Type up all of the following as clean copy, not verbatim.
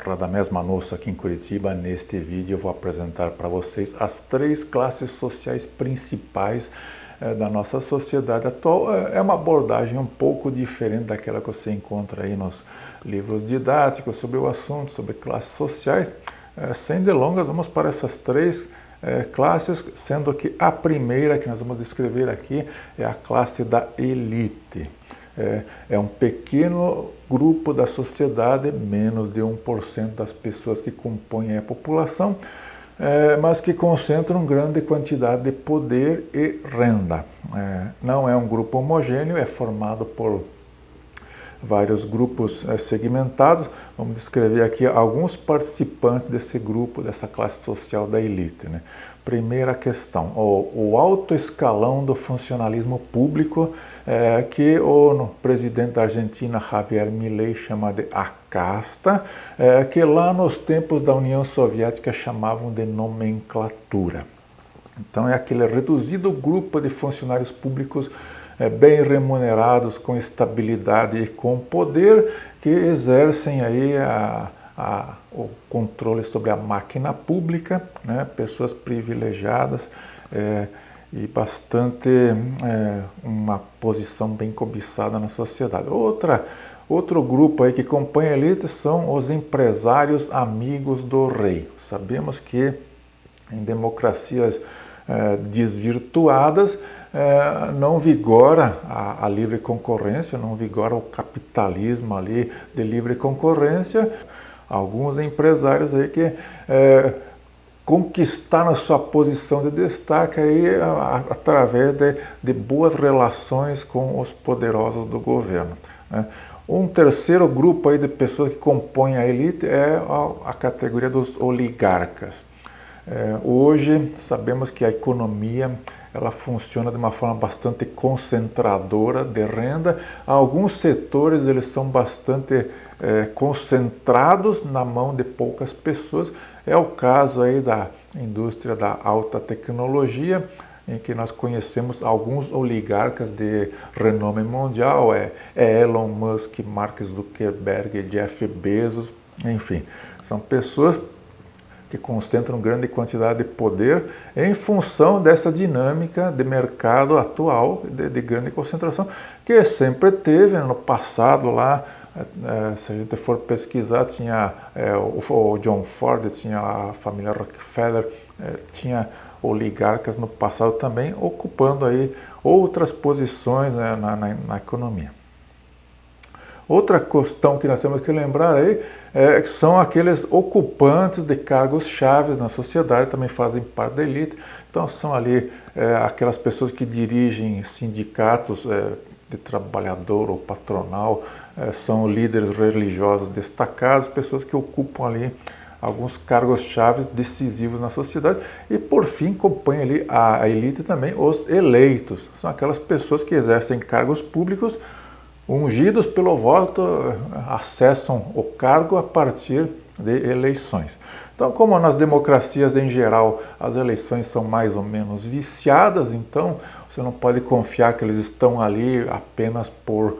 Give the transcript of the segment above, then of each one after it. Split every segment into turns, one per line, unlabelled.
Radamés Manosso aqui em Curitiba. Neste vídeo eu vou apresentar para vocês as 3 classes sociais principais da nossa sociedade atual. É uma abordagem um pouco diferente daquela que você encontra aí nos livros didáticos sobre o assunto, sobre classes sociais. Sem delongas, vamos para essas 3 classes, sendo que a primeira que nós vamos descrever aqui é a classe da elite. É um pequeno grupo da sociedade, menos de 1% das pessoas que compõem a população, mas que concentram grande quantidade de poder e renda. Não é um grupo homogêneo, é formado por vários grupos segmentados. Vamos descrever aqui alguns participantes desse grupo, dessa classe social da elite, né? Primeira questão, o alto escalão do funcionalismo público, que o presidente da Argentina, Javier Milei, chama de a casta, que lá nos tempos da União Soviética chamavam de nomenclatura. Então é aquele reduzido grupo de funcionários públicos bem remunerados, com estabilidade e com poder, que exercem aí o controle sobre a máquina pública, né? Pessoas privilegiadas e bastante uma posição bem cobiçada na sociedade. Outro grupo aí que compõe a elite são os empresários amigos do rei. Sabemos que em democracias desvirtuadas não vigora a livre concorrência, não vigora o capitalismo ali de livre concorrência. Alguns empresários aí que conquistaram a sua posição de destaque aí através de boas relações com os poderosos do governo, né? Um terceiro grupo aí de pessoas que compõem a elite é a categoria dos oligarcas. Hoje sabemos que a economia ela funciona de uma forma bastante concentradora de renda. Alguns setores eles são bastante concentrados na mão de poucas pessoas. É o caso aí da indústria da alta tecnologia, em que nós conhecemos alguns oligarcas de renome mundial, Elon Musk, Mark Zuckerberg, Jeff Bezos, enfim, são pessoas que concentram grande quantidade de poder em função dessa dinâmica de mercado atual, de grande concentração, que sempre teve no passado lá. Se a gente for pesquisar, tinha o John Ford, tinha a família Rockefeller, tinha oligarcas no passado também, ocupando aí outras posições, né, na economia. Outra questão que nós temos que lembrar aí que são aqueles ocupantes de cargos chaves na sociedade, também fazem parte da elite. Então são ali aquelas pessoas que dirigem sindicatos de trabalhador ou patronal, são líderes religiosos destacados, pessoas que ocupam ali alguns cargos chaves decisivos na sociedade. E por fim compõem ali a elite também os eleitos, são aquelas pessoas que exercem cargos públicos, ungidos pelo voto, acessam o cargo a partir de eleições. Então, como nas democracias em geral as eleições são mais ou menos viciadas, então você não pode confiar que eles estão ali apenas por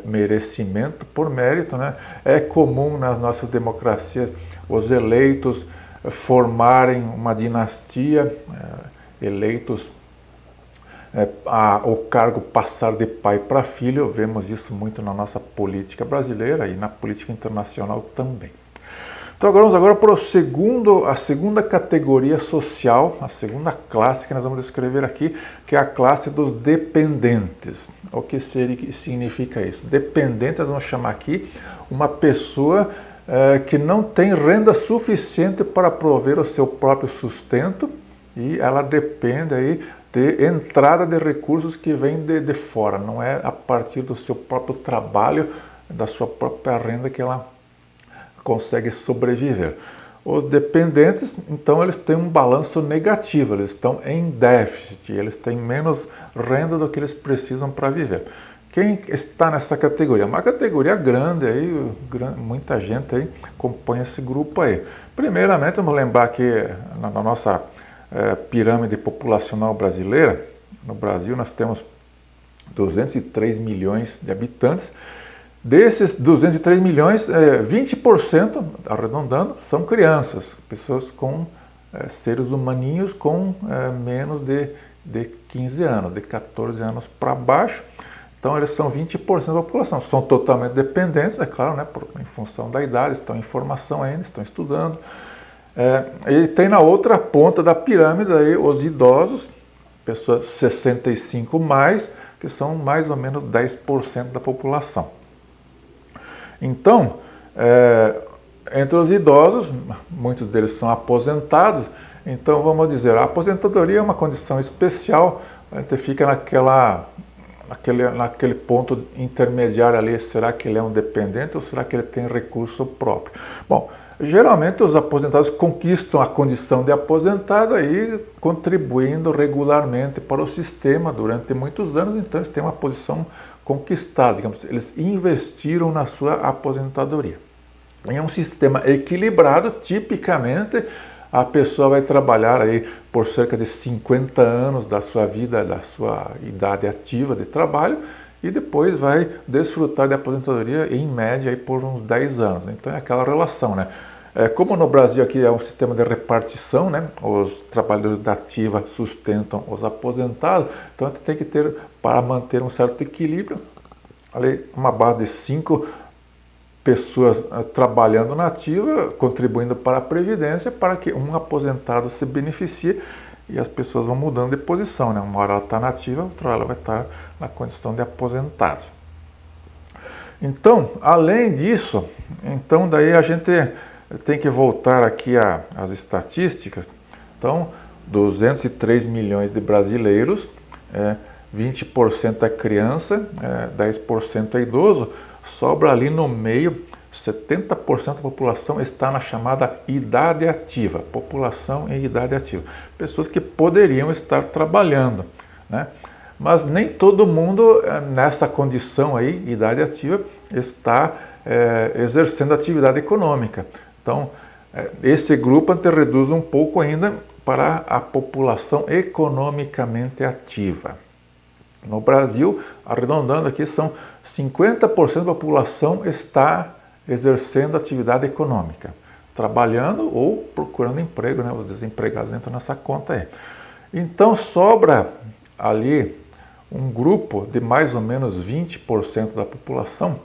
merecimento, por mérito, né? É comum nas nossas democracias os eleitos formarem uma dinastia, eleitos o cargo passar de pai para filho. Vemos isso muito na nossa política brasileira e na política internacional também. Então agora vamos para a segunda categoria social, a segunda classe que nós vamos descrever aqui, que é a classe dos dependentes. O que significa isso? Dependente, nós vamos chamar aqui uma pessoa que não tem renda suficiente para prover o seu próprio sustento e ela depende aí de entrada de recursos que vêm de fora, não é a partir do seu próprio trabalho, da sua própria renda que ela consegue sobreviver. Os dependentes, então, eles têm um balanço negativo, eles estão em déficit, eles têm menos renda do que eles precisam para viver. Quem está nessa categoria? Uma categoria grande, aí, muita gente aí compõe esse grupo aí. Primeiramente, vamos lembrar que na nossa pirâmide populacional brasileira, no Brasil nós temos 203 milhões de habitantes, Desses 203 milhões, 20%, arredondando, são crianças, pessoas com seres humaninhos com menos de 15 anos, de 14 anos para baixo. Então, eles são 20% da população. São totalmente dependentes, é claro, né, em função da idade, estão em formação ainda, estão estudando. E tem na outra ponta da pirâmide aí, os idosos, pessoas 65 mais, que são mais ou menos 10% da população. Então, entre os idosos, muitos deles são aposentados, então vamos dizer, a aposentadoria é uma condição especial, a gente fica naquele ponto intermediário ali, será que ele é um dependente ou será que ele tem recurso próprio? Bom, geralmente os aposentados conquistam a condição de aposentado aí, contribuindo regularmente para o sistema durante muitos anos, então eles têm uma posição conquistada, digamos, eles investiram na sua aposentadoria. Em um sistema equilibrado, tipicamente, a pessoa vai trabalhar aí por cerca de 50 anos da sua vida, da sua idade ativa de trabalho, e depois vai desfrutar de aposentadoria em média aí por uns 10 anos. Então é aquela relação, né? Como no Brasil aqui é um sistema de repartição, né? Os trabalhadores da ativa sustentam os aposentados, então a gente tem que ter, para manter um certo equilíbrio, ali uma base de 5 pessoas trabalhando na ativa, contribuindo para a Previdência, para que um aposentado se beneficie, e as pessoas vão mudando de posição, né? Uma hora ela está na ativa, outra hora ela vai estar na condição de aposentado. Então, além disso, então daí a gente tem que voltar aqui às estatísticas. Então, 203 milhões de brasileiros, 20% é criança, 10% é idoso, sobra ali no meio, 70% da população está na chamada idade ativa, população em idade ativa. Pessoas que poderiam estar trabalhando, né? Mas nem todo mundo nessa condição aí, idade ativa, está exercendo atividade econômica. Então, esse grupo a gente reduz um pouco ainda para a população economicamente ativa. No Brasil, arredondando aqui, são 50% da população está exercendo atividade econômica, trabalhando ou procurando emprego, né? Os desempregados entram nessa conta aí. Então, sobra ali um grupo de mais ou menos 20% da população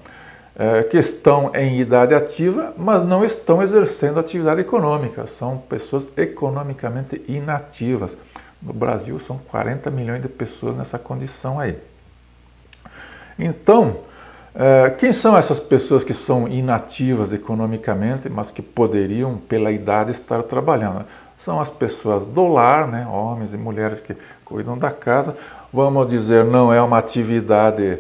que estão em idade ativa, mas não estão exercendo atividade econômica, são pessoas economicamente inativas. No Brasil são 40 milhões de pessoas nessa condição aí. Então, quem são essas pessoas que são inativas economicamente, mas que poderiam, pela idade, estar trabalhando? São as pessoas do lar, né? Homens e mulheres que cuidam da casa. Vamos dizer, não é uma atividade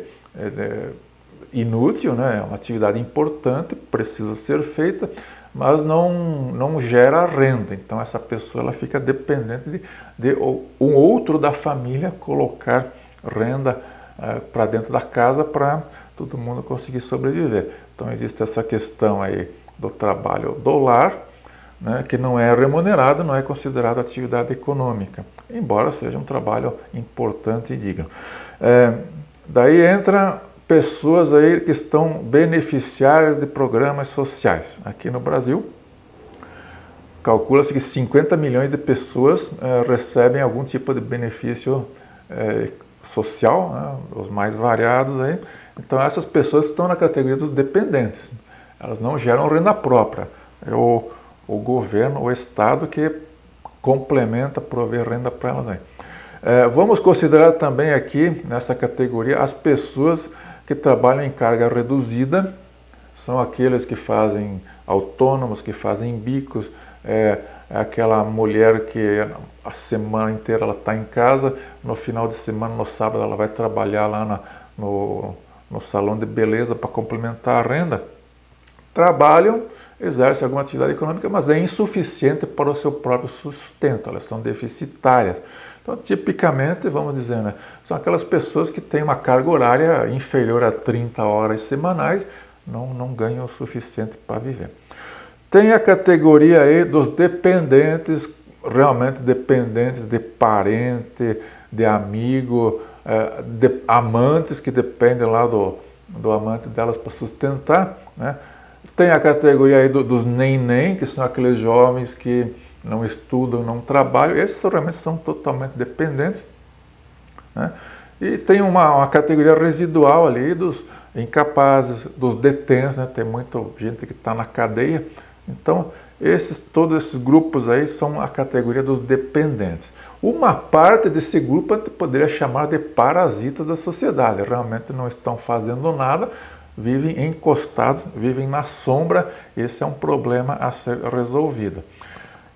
inútil, né? É uma atividade importante, precisa ser feita, mas não gera renda. Então essa pessoa ela fica dependente de um outro da família colocar renda para dentro da casa para todo mundo conseguir sobreviver. Então existe essa questão aí do trabalho do lar, né, que não é remunerado, não é considerado atividade econômica, embora seja um trabalho importante e digno. Daí entra pessoas aí que estão beneficiárias de programas sociais. Aqui no Brasil, calcula-se que 50 milhões de pessoas recebem algum tipo de benefício social, né, os mais variados aí. Então essas pessoas estão na categoria dos dependentes. Elas não geram renda própria. É o governo, o Estado que complementa, provê renda para elas aí. Vamos considerar também aqui, nessa categoria, as pessoas que trabalham em carga reduzida, são aqueles que fazem autônomos, que fazem bicos, aquela mulher que a semana inteira ela está em casa, no final de semana, no sábado, ela vai trabalhar lá no salão de beleza para complementar a renda. Trabalham, exercem alguma atividade econômica, mas é insuficiente para o seu próprio sustento, elas são deficitárias. Então, tipicamente, vamos dizer, né, são aquelas pessoas que têm uma carga horária inferior a 30 horas semanais, não ganham o suficiente para viver. Tem a categoria aí dos dependentes, realmente dependentes de parente, de amigo, de amantes que dependem lá do amante delas para sustentar, né? Tem a categoria aí dos nem-nem, que são aqueles jovens que não estudam, não trabalham. Esses realmente são totalmente dependentes, né? E tem uma categoria residual ali dos incapazes, dos detentos, né? Tem muita gente que está na cadeia. Então, todos esses grupos aí são a categoria dos dependentes. Uma parte desse grupo a gente poderia chamar de parasitas da sociedade. Realmente não estão fazendo nada, vivem encostados, vivem na sombra. Esse é um problema a ser resolvido.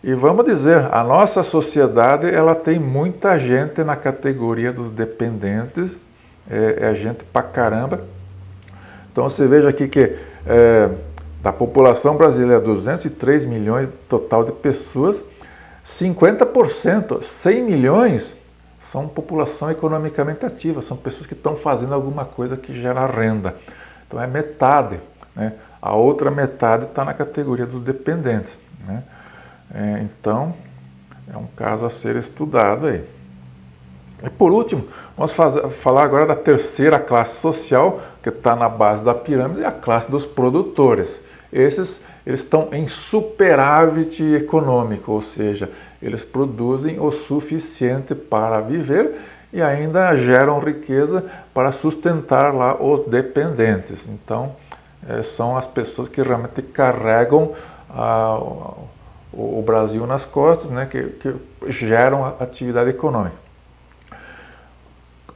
E vamos dizer, a nossa sociedade ela tem muita gente na categoria dos dependentes, é gente pra caramba. Então você veja aqui que da população brasileira, 203 milhões total de pessoas, 50%, 100 milhões, são população economicamente ativa, são pessoas que estão fazendo alguma coisa que gera renda. Então é metade, né? A outra metade está na categoria dos dependentes, né? Então, é um caso a ser estudado aí. E por último, vamos falar agora da terceira classe social, que está na base da pirâmide, a classe dos produtores. Eles estão em superávit econômico, ou seja, eles produzem o suficiente para viver e ainda geram riqueza para sustentar lá os dependentes. Então, são as pessoas que realmente carregam o Brasil nas costas, né, que geram atividade econômica.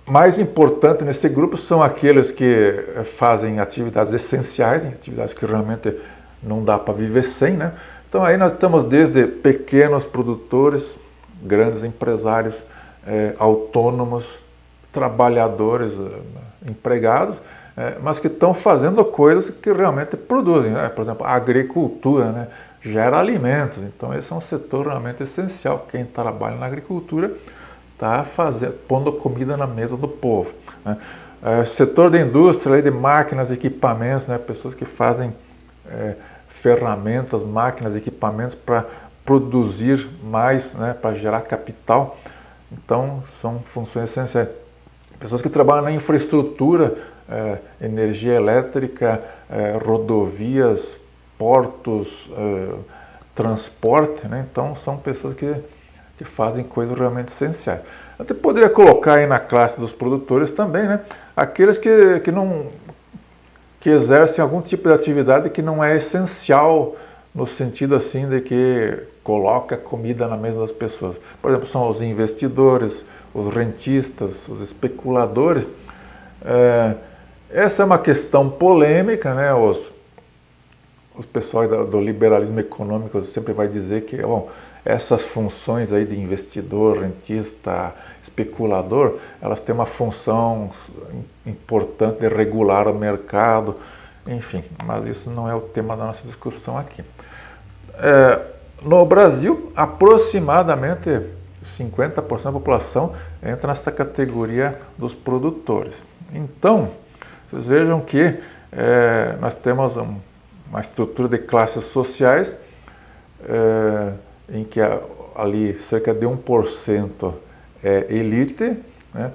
Mais importante nesse grupo são aqueles que fazem atividades essenciais, atividades que realmente não dá para viver sem, né? Então aí nós estamos desde pequenos produtores, grandes empresários, autônomos, trabalhadores, empregados, mas que estão fazendo coisas que realmente produzem, né? Por exemplo, a agricultura, né? Gera alimentos, então esse é um setor realmente essencial. Quem trabalha na agricultura está pondo comida na mesa do povo, né? Setor da indústria, de máquinas, equipamentos, né? Pessoas que fazem ferramentas, máquinas, equipamentos para produzir mais, né? Para gerar capital. Então são funções essenciais. Pessoas que trabalham na infraestrutura, energia elétrica, rodovias, portos, transporte, né? Então são pessoas que fazem coisas realmente essenciais. Até poderia colocar aí na classe dos produtores também, né? Aqueles que exercem algum tipo de atividade que não é essencial no sentido assim de que coloca comida na mesa das pessoas. Por exemplo, são os investidores, os rentistas, os especuladores. Essa é uma questão polêmica, né? Os pessoal do liberalismo econômico sempre vai dizer que, bom, essas funções aí de investidor, rentista, especulador, elas têm uma função importante de regular o mercado, enfim, mas isso não é o tema da nossa discussão aqui. No Brasil, aproximadamente 50% da população entra nessa categoria dos produtores. Então, vocês vejam que nós temos uma estrutura de classes sociais em que ali cerca de 1% é elite, né?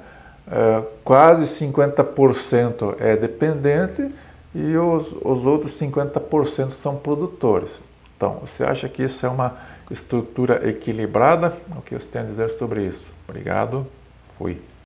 Quase 50% é dependente e os outros 50% são produtores. Então, você acha que isso é uma estrutura equilibrada? O que você tem a dizer sobre isso? Obrigado, fui.